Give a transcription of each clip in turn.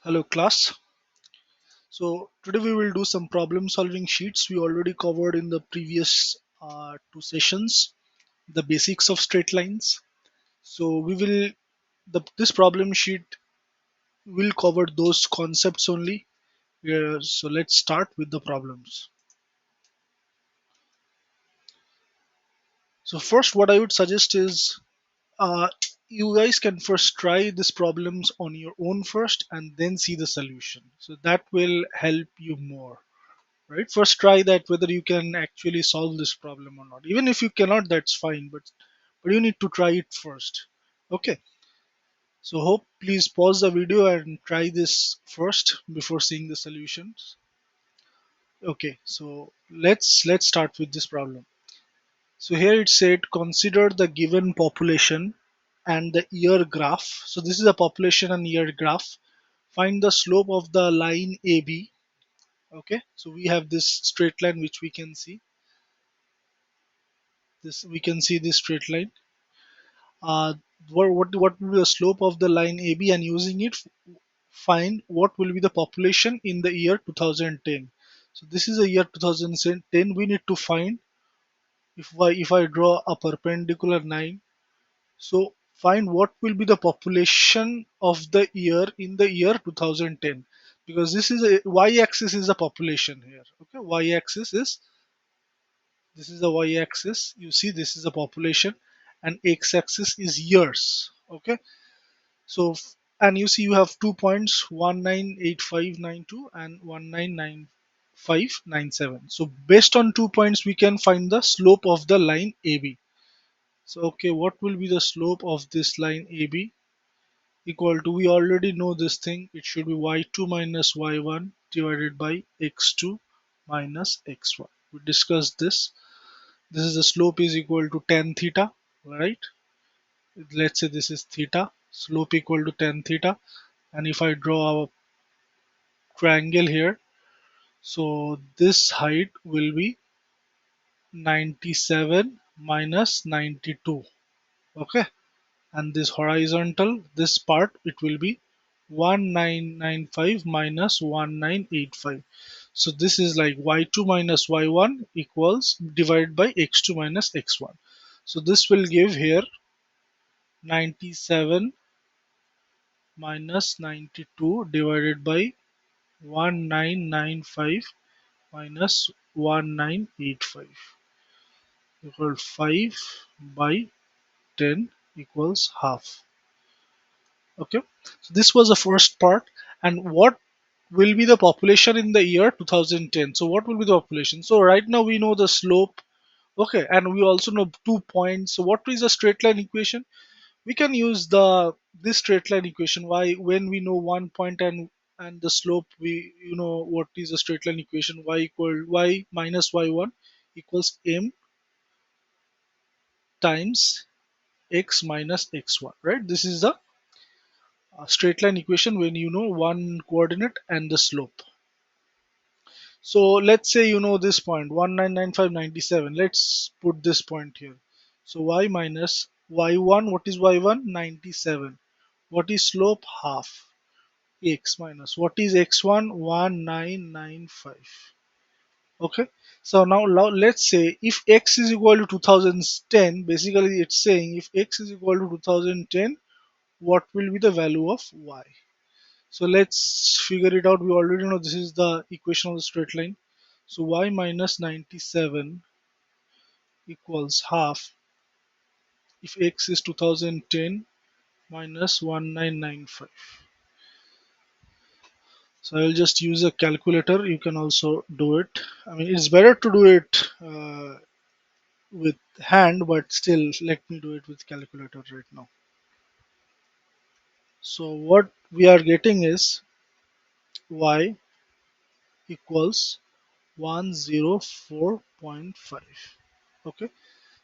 Hello class. So today we will do some problem solving sheets we already covered in the previous two sessions, the basics of straight lines. So this problem sheet will cover those concepts only. So let's start with the problems. So first what I would suggest is uh, you guys can first try these problems on your own first and then see the solution. So that will help you more. Right, first try that whether you can actually solve this problem or not. Even if you cannot, that's fine, but you need to try it first. Okay, so hope please pause the video and try this first before seeing the solutions. Okay, so let's start with this problem. So here it said consider the given population and the year graph. So this is a population and year graph. Find the slope of the line AB. Okay, so we have this straight line which we can see. This straight line. What will be the slope of the line AB, and using it find what will be the population in the year 2010. So this is a year 2010. We need to find, if I draw a perpendicular line, so find what will be the population of the year in the year 2010, because this is a y-axis is a population here. Okay, this is the y-axis. You see, this is the population, and x-axis is years. Okay, so and you see you have 2 points, 198592 and 199597. So based on 2 points, we can find the slope of the line AB. So okay, what will be the slope of this line AB? Equal to, we already know this thing, it should be y2 minus y1 divided by x2 minus x1. We discussed this. This is the slope is equal to tan theta, right? Let's say this is theta, slope equal to tan theta. And if I draw a triangle here, so this height will be 97 minus 92. Okay, and this horizontal, this part, it will be 1995 minus 1985. So this is like y2 minus y1 equals divided by x2 minus x1. So this will give here 97 minus 92 divided by 1995 minus 1985 equal 5 by 10 equals half. Okay, so this was the first part. And what will be the population in the year 2010? So what will be the population? So right now we know the slope. Okay, and we also know 2 points. So what is a straight line equation? We can use the this straight line equation. Why? When we know 1 point and the slope, we what is a straight line equation? Y minus y1 equals m times x minus x1, right? This is the straight line equation when you know one coordinate and the slope. So let's say you know this point 199597. Let's put this point here. So y minus y1, what is y1? 97. What is slope? Half. X minus what is x1? 1995. Okay, so now let's say if x is equal to 2010, basically it's saying if x is equal to 2010, what will be the value of y? So let's figure it out. We already know this is the equation of the straight line. So y minus 97 equals half if x is 2010 minus 1995. So I'll just use a calculator. You can also do it. I mean, it's better to do it with hand, but still, let me do it with calculator right now. So what we are getting is y equals 104.5. Okay,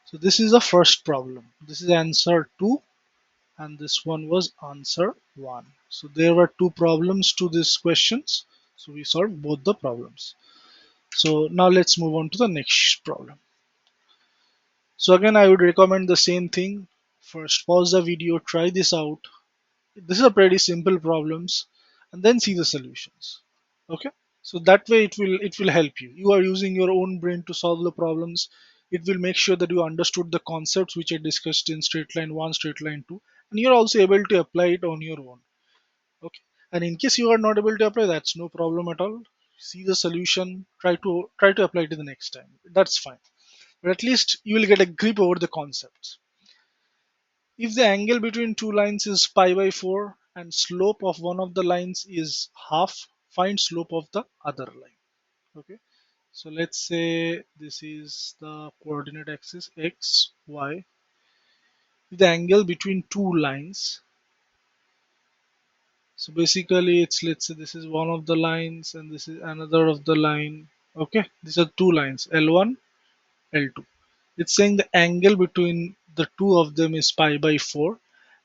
so this is the first problem. This is answer 2, and this one was answer 1. So there were two problems to these questions. So we solved both the problems. So now let's move on to the next problem. So again, I would recommend the same thing. First, pause the video, try this out. This is a pretty simple problems, and then see the solutions. Okay, so that way it will help you. You are using your own brain to solve the problems. It will make sure that you understood the concepts which I discussed in straight line 1, straight line 2, and you're also able to apply it on your own. Okay, and in case you are not able to apply, that's no problem at all. See the solution, try to apply it the next time. That's fine, but at least you will get a grip over the concepts. If the angle between two lines is pi by 4 and slope of one of the lines is half, find slope of the other line. Okay, so let's say this is the coordinate axis x, y. If the angle between two lines, so basically it's, let's say this is one of the lines and this is another of the line. Okay, these are two lines, L1, L2. It's saying the angle between the two of them is pi by 4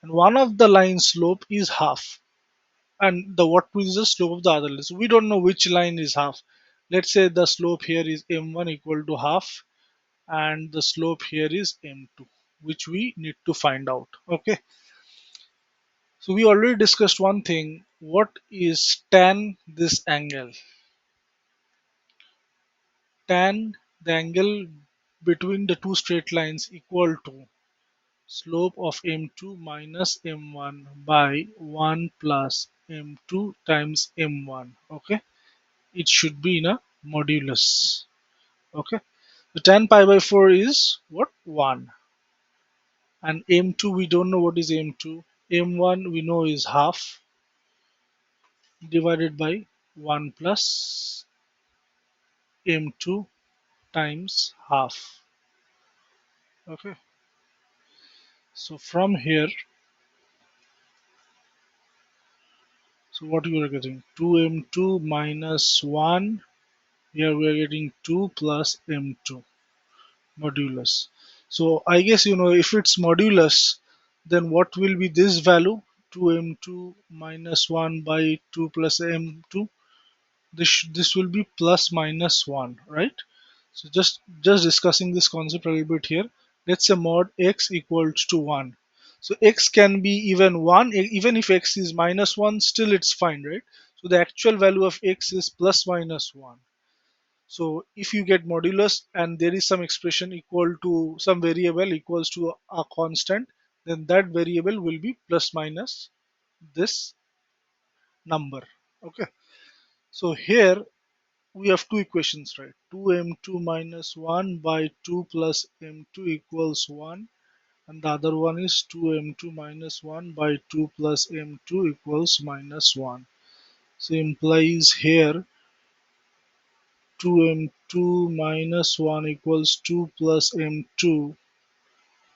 and one of the line slope is half, and the what is the slope of the other line. So we don't know which line is half. Let's say the slope here is m1 equal to half and the slope here is m2, which we need to find out. Okay, so we already discussed one thing. What is tan this angle? Tan the angle between the two straight lines equal to slope of m2 minus m1 by 1 plus m2 times m1. Okay, it should be in a modulus. Okay, the tan pi by 4 is what? 1. And m2, we don't know what is m2. m1 we know is half, divided by 1 plus m2 times half. Okay, so from here, so what you are getting? 2m2 minus 1. Here we are getting 2 plus m2 modulus. So I guess if it's modulus, then what will be this value? 2m2 minus 1 by 2 plus m2. This will be plus minus 1, right? So just discussing this concept a little bit here. Let's say mod x equals to 1. So x can be even 1, even if x is minus 1, still it's fine, right? So the actual value of x is plus minus 1. So if you get modulus and there is some expression equal to some variable equals to a constant, then that variable will be plus minus this number. Okay. So here we have two equations, right? 2m2 minus 1 by 2 plus m2 equals 1, and the other one is 2m2 minus 1 by 2 plus m2 equals minus 1. So implies here 2m2 minus 1 equals 2 plus m2,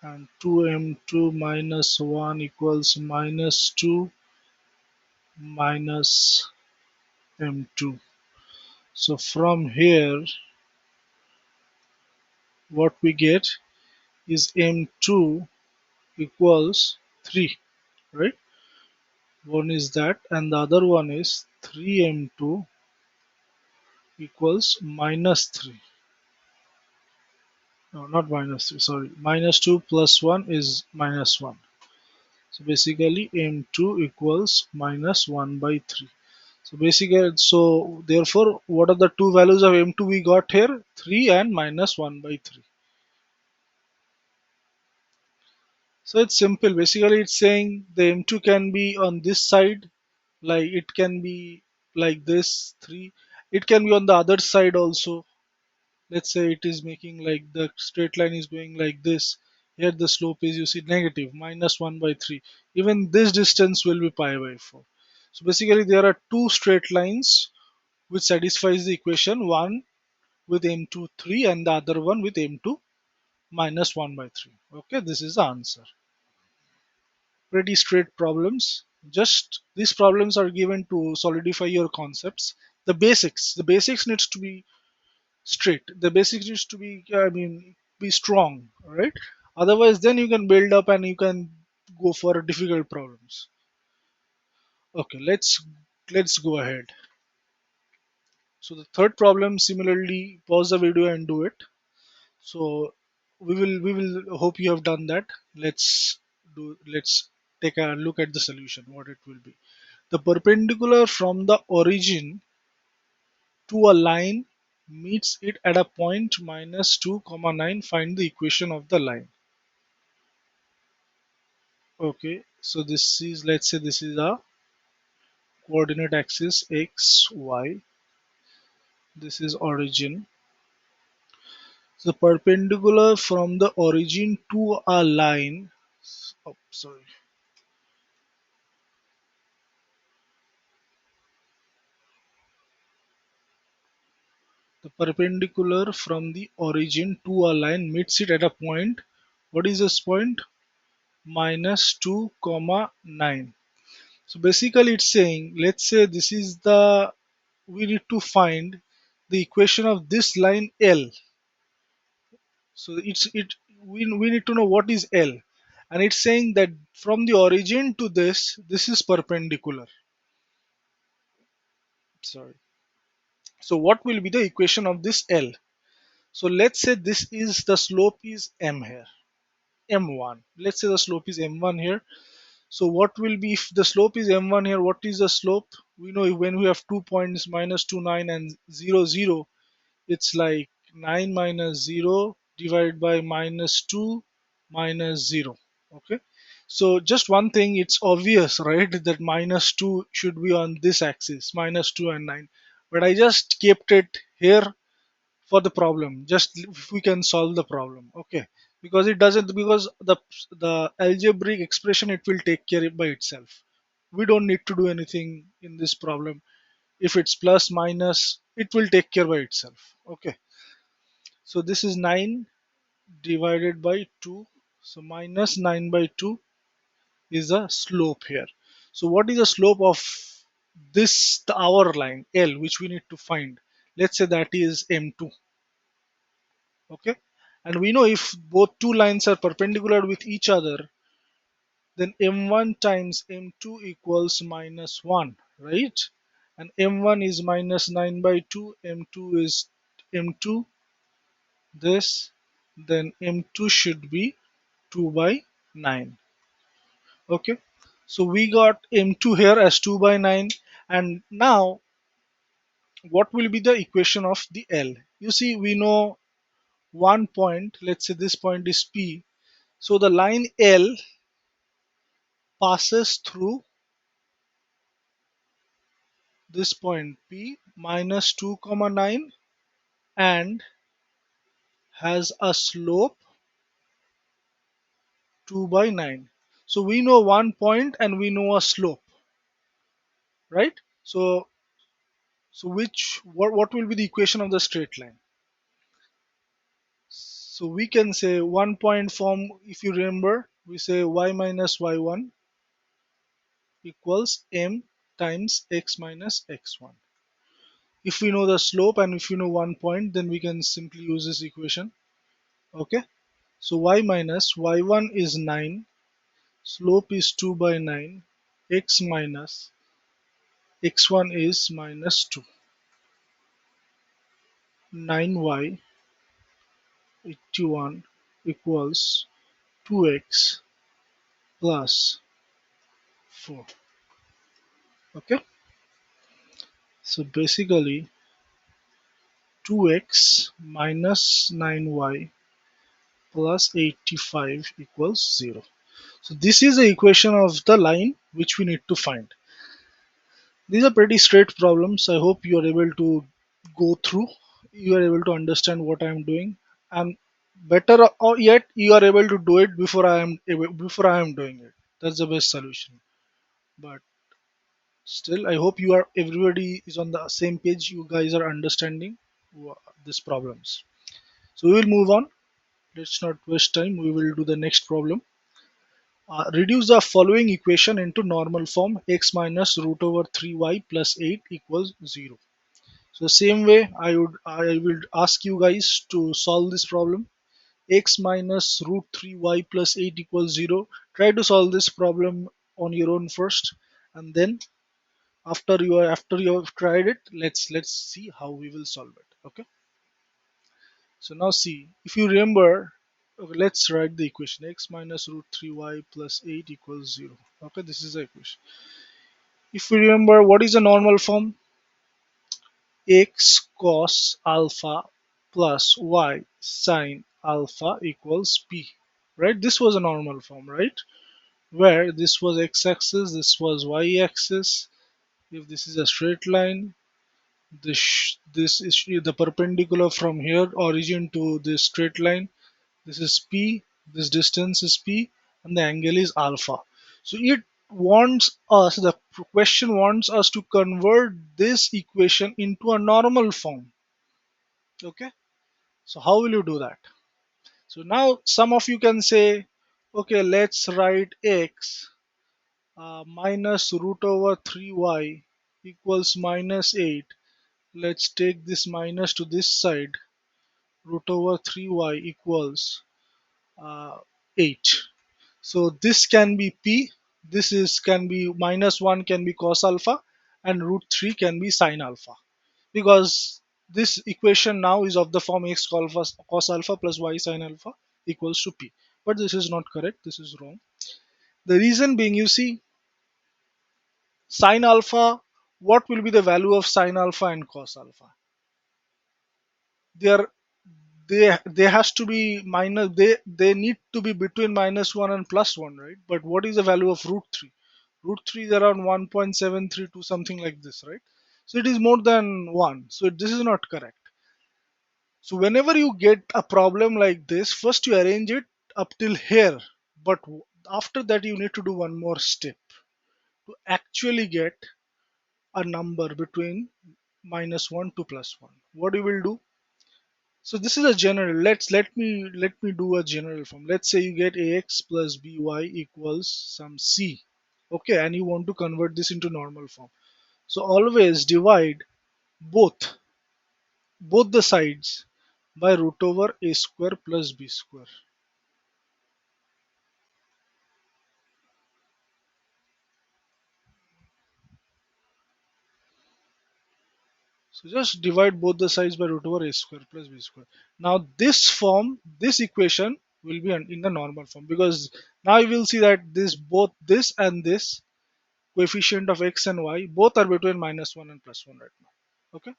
and 2m2 minus 1 equals minus 2 minus m2. So from here what we get is m2 equals 3, right? One is that and the other one is 3m2 equals minus 3. No, not minus 3, sorry. Minus 2 plus 1 is minus 1. So basically m2 equals minus 1 by 3. So basically, so therefore, what are the two values of m2 we got here? 3 and minus 1 by 3. So it's simple. Basically, it's saying the m2 can be on this side, like it can be like this 3. It can be on the other side also. Let's say it is making like the straight line is going like this. Here the slope is, you see, negative minus 1 by 3. Even this distance will be pi by 4. So basically, there are two straight lines which satisfies the equation, one with m2 3 and the other one with m2 minus 1 by 3. Okay, this is the answer. Pretty straight problems. Just these problems are given to solidify your concepts. The basics needs to be straight. The basics needs to be, be strong, right? Otherwise then you can build up and you can go for difficult problems. Okay, let's go ahead. So the third problem, similarly, pause the video and do it. So we will hope you have done that. Let's take a look at the solution, what it will be. The perpendicular from the origin to a line meets it at a point minus 2 comma 9. Find the equation of the line. Okay, so this is, let's say this is a coordinate axis x y. This is origin. The perpendicular from the origin to a line, oh sorry, the perpendicular from the origin to a line meets it at a point. What is this point? Minus 2 comma 9. So basically it's saying, let's say this is the, we need to find the equation of this line L. So we need to know what is L, and it's saying that from the origin to this is perpendicular. Sorry. So what will be the equation of this L? So let's say this is the slope is m here, m1. Let's say the slope is m1 here. So what will be if the slope is m1 here? What is the slope? We know when we have 2 points minus 2, 9 and 0, 0, it's like 9 minus 0 divided by minus 2 minus 0. Okay. So just one thing, it's obvious, right, that minus 2 should be on this axis, minus 2 and 9. But I just kept it here for the problem, just if we can solve the problem. Okay, because it doesn't, because the algebraic expression, it will take care by itself. We don't need to do anything in this problem. If it's plus minus, it will take care by itself. Okay, so this is 9 divided by 2, so minus 9 by 2 is a slope here. So what is the slope of this, the our line L, which we need to find? Let's say that is m2. Okay, and we know if both two lines are perpendicular with each other, then m1 times m2 equals minus 1, right? And m1 is minus 9 by 2, m2 is m2, this, then m2 should be 2 by 9. Okay, so we got m2 here as 2 by 9. And now what will be the equation of the L? You see, we know one point, let's say this point is P. So the line L passes through this point P minus 2 comma 9 and has a slope 2 by 9. So we know one point and we know a slope, right? So what will be the equation of the straight line? So we can say one point form, if you remember, we say y minus y1 equals m times x minus x1. If we know the slope and if we know one point, then we can simply use this equation. Okay, so y minus y1 is 9, slope is 2 by 9, x minus x1 is minus 2. 9y 81 equals 2x plus 4. Okay, so basically 2x minus 9y plus 85 equals 0. So this is the equation of the line which we need to find. These are pretty straight problems. I hope you are able to go through. You are able to understand what I am doing, and better or yet, you are able to do it before I am doing it. That's the best solution. But still, I hope you are, everybody is on the same page. You guys are understanding these problems. So we will move on. Let's not waste time. We will do the next problem. Reduce the following equation into normal form: x minus root over 3y plus 8 equals 0. So same way I will ask you guys to solve this problem. X minus root 3y plus 8 equals 0. Try to solve this problem on your own first, and then after you have tried it, let's see how we will solve it. Okay. So now see, if you remember, okay, let's write the equation: x minus root 3y plus 8 equals 0. Okay, this is the equation. If we remember, what is a normal form? X cos alpha plus y sine alpha equals p. Right? This was a normal form, right? Where this was x-axis, this was y-axis. If this is a straight line, this is the perpendicular from here origin to this straight line. This is p, this distance is p, and the angle is alpha. So it wants us, the question wants us to convert this equation into a normal form. Okay, so how will you do that? So now some of you can say, okay, let's write x minus root over 3y equals minus 8. Let's take this minus to this side. Root over 3y equals uh, 8. So this can be p. This is can be minus 1 can be cos alpha, and root 3 can be sine alpha, because this equation now is of the form x cos alpha plus y sine alpha equals to p. But this is not correct. This is wrong. The reason being, you see, sine alpha, what will be the value of sine alpha and cos alpha? They are they has to be minus, they need to be between minus 1 and plus 1, right? But what is the value of root 3? Root 3 is around 1.732, something like this, right? So it is more than 1, so this is not correct. So whenever you get a problem like this, first you arrange it up till here, but after that you need to do one more step to actually get a number between minus 1 to plus 1. What you will do? So this is a general. Let me do a general form. Let's say you get ax plus by equals some c. Okay, and you want to convert this into normal form. So always divide both both the sides by root over a square plus b square. So just divide both the sides by root over a square plus b square. Now this form, this equation will be in the normal form, because now you will see that this both this and this coefficient of x and y both are between minus 1 and plus 1 right now. Okay,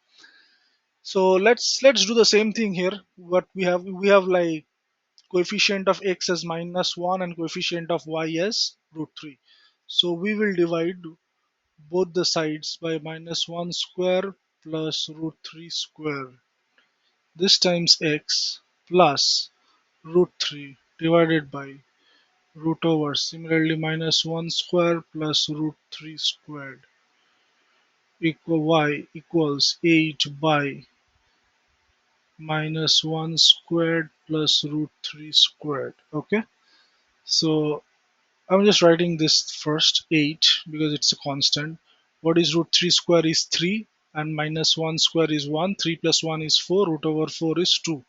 so let's do the same thing here. What we have like coefficient of x as minus 1 and coefficient of y as root 3. So we will divide both the sides by minus 1 square plus root 3 square. This times x plus root 3 divided by root over, similarly, minus 1 square plus root 3 squared equal y equals 8 by minus 1 squared plus root 3 squared. Okay, so I'm just writing this first, 8, because it's a constant. What is root 3 square is 3, and minus 1 square is 1. 3 plus 1 is 4. Root over 4 is 2.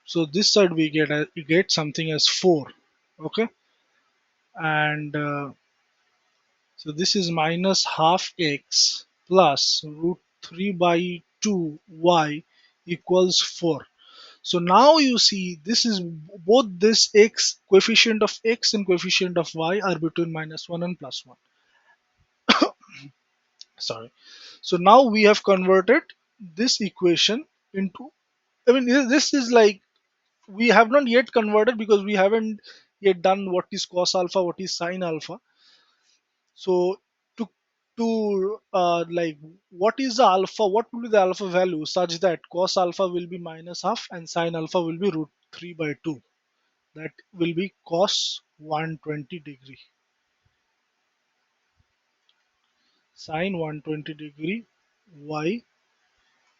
So this side we get something as 4. Okay, and so this is minus half x plus root 3 by 2 y equals 4. So now you see this is both this x, coefficient of x and coefficient of y are between minus 1 and plus 1. Sorry. So now we have converted this equation into, I mean, this is like, we have not yet converted because we haven't yet done what is cos alpha, what is sine alpha. So to like, what is the alpha, what will be the alpha value such that cos alpha will be minus half and sine alpha will be root 3 by 2? That will be cos 120 degree, sine 120 degree, y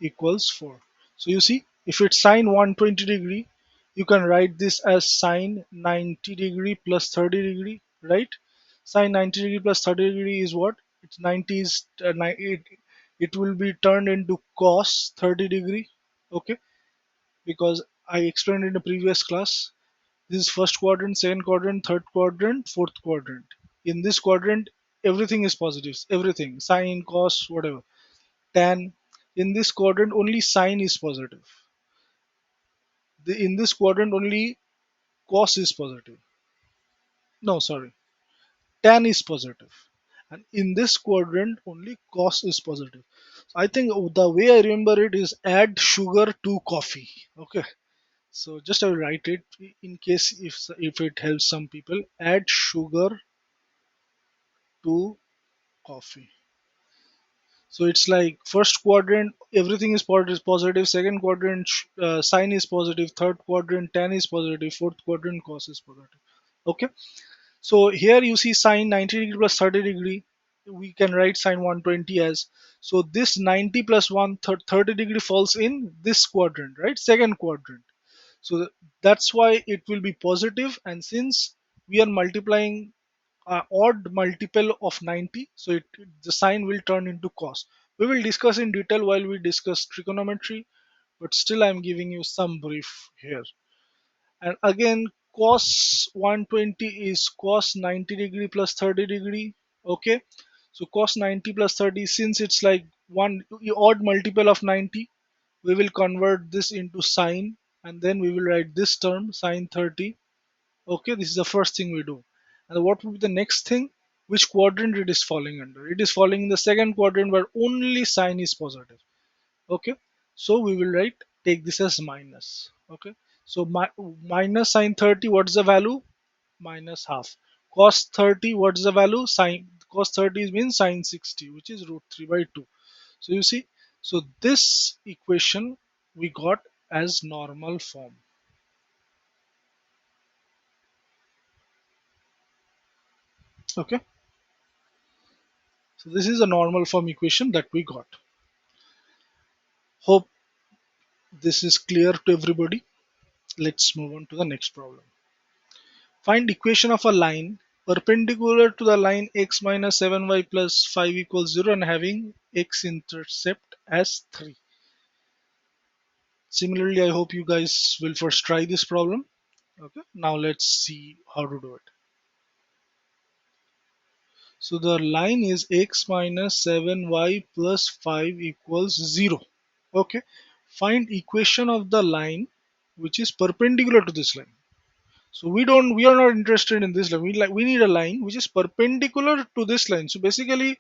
equals 4. So you see, if it's sine 120 degree, you can write this as sine 90 degree plus 30 degree, right? Sine 90 degree plus 30 degree is what? It's 90 is it will be turned into cos 30 degree. Okay, because I explained in the previous class, this is first quadrant, second quadrant, third quadrant, fourth quadrant. In this quadrant, everything is positive, everything, sine, cos, whatever, tan. In this quadrant, only sine is positive. In this quadrant, only cos is positive. No, sorry, tan is positive. and in this quadrant only cos is positive. I think the way I remember it is add sugar to coffee. Okay, so just I will write it in case if it helps some people. Add sugar to coffee. So it's like first quadrant everything is positive, second quadrant sine is positive, third quadrant tan is positive, fourth quadrant cos is positive. Okay, so here you see sine 90 degree plus 30 degree. We can write sine 120 as, so this 90 plus 30 degree falls in this quadrant, right? Second quadrant. So that's why it will be positive, and since we are multiplying odd multiple of 90, so the sign will turn into cos. We will discuss in detail while we discuss trigonometry, but still I'm giving you some brief here. And again, cos 120 is cos 90 degree plus 30 degree. Okay, so cos 90 plus 30, since it's like one odd multiple of 90, we will convert this into sine, and then we will write this term sine 30. Okay, this is the first thing we do. And what would be the next thing? Which quadrant it is falling under? It is falling in the second quadrant where only sine is positive. Okay, so we will write, take this as minus. Okay, so minus sine 30, what's the value? Minus half. Cos 30, what's the value? Sine cos 30 means sine 60, which is root 3 by 2. So you see, so this equation we got as normal form. Okay, so this is a normal form equation that we got. Hope this is clear to everybody. Let's move on to the next problem. Find equation of a line perpendicular to the line x minus 7y plus 5 equals 0 and having x intercept as 3. Similarly, I hope you guys will first try this problem. Okay, now let's see how to do it. So the line is x minus 7y plus 5 equals 0. Okay, find equation of the line which is perpendicular to this line. So we are not interested in this line. We need a line which is perpendicular to this line. So basically,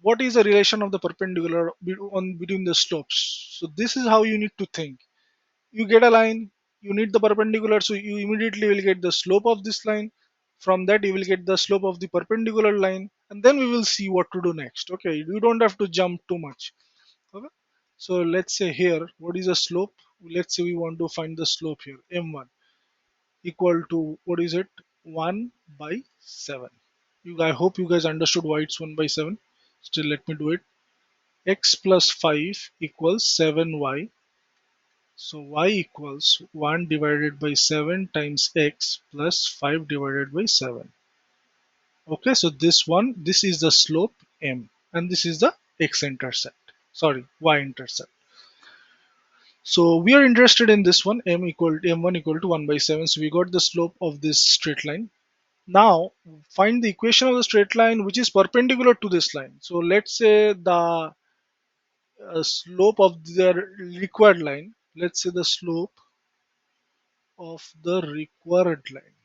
what is the relation of the perpendicular between the slopes? So this is how you need to think. You get a line, you need the perpendicular, so you immediately will get the slope of this line. From that you will get the slope of the perpendicular line, and then we will see what to do next. Okay, you don't have to jump too much. Okay, so let's say here, what is the slope? Let's say we want to find the slope here, m1 equal to, what is it, 1 by 7. I hope you guys understood why it's 1 by 7. Still, let me do it. X plus 5 equals 7y. So y equals 1 divided by 7 times x plus 5 divided by 7. Okay, so this is the slope m, and this is the x-intercept. Sorry, y-intercept. So we are interested in this one, m1 equal to 1 by 7. So we got the slope of this straight line. Now find the equation of the straight line which is perpendicular to this line. So let's say the slope of the required line. Let's say the slope of the required line,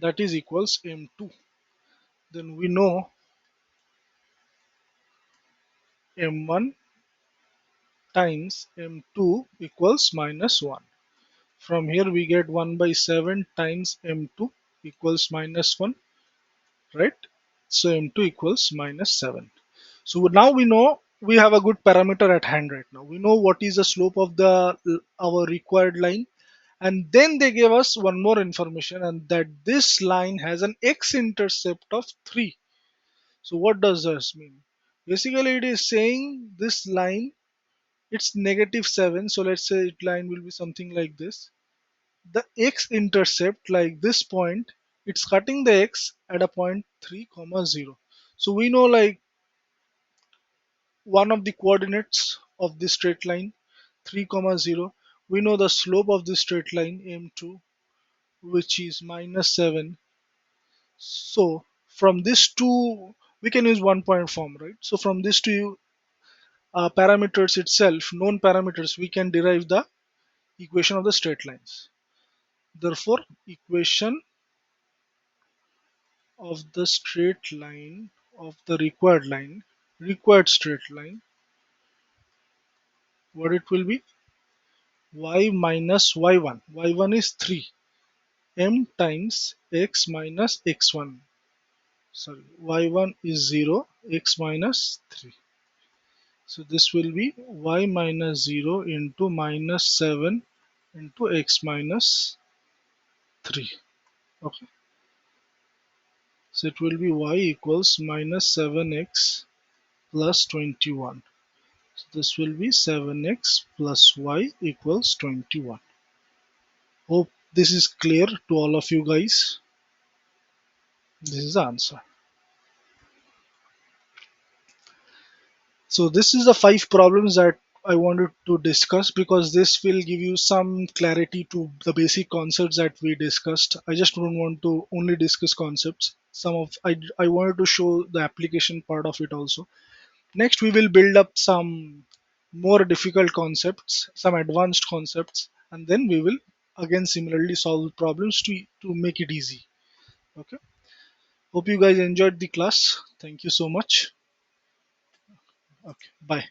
that is equals m2. Then we know m1 times m2 equals minus 1. From here we get 1 by 7 times m2 equals minus 1, right? So m2 equals minus 7. So now we know we have a good parameter at hand right now. We know what is the slope of the our required line, and then they gave us one more information, and that this line has an x-intercept of 3. So what does this mean? Basically, it is saying this line, it's negative 7. So let's say it line will be something like this. The x-intercept, like this point, it's cutting the x at a point 3 comma 0. So we know like one of the coordinates of this straight line, 3 comma 0. We know the slope of this straight line m2, which is minus 7. So from this two, we can use 1 point form, right? So from this two parameters itself, known parameters, we can derive the equation of the straight lines. Therefore, equation of the straight line of the required straight line, what it will be? Y minus y1. Y1 is 3. M times x minus x1. Sorry, y1 is 0, x minus 3. So this will be y minus 0 into minus 7 into x minus 3. Okay. So it will be y equals minus 7x plus 21. So this will be 7x plus y equals 21. Hope this is clear to all of you guys. This is the answer. So this is the 5 problems that I wanted to discuss because this will give you some clarity to the basic concepts that we discussed. I just don't want to only discuss concepts. I wanted to show the application part of it also. Next, we will build up some more difficult concepts, some advanced concepts, and then we will again similarly solve problems to make it easy. Okay. Hope you guys enjoyed the class. Thank you so much. Okay. Bye.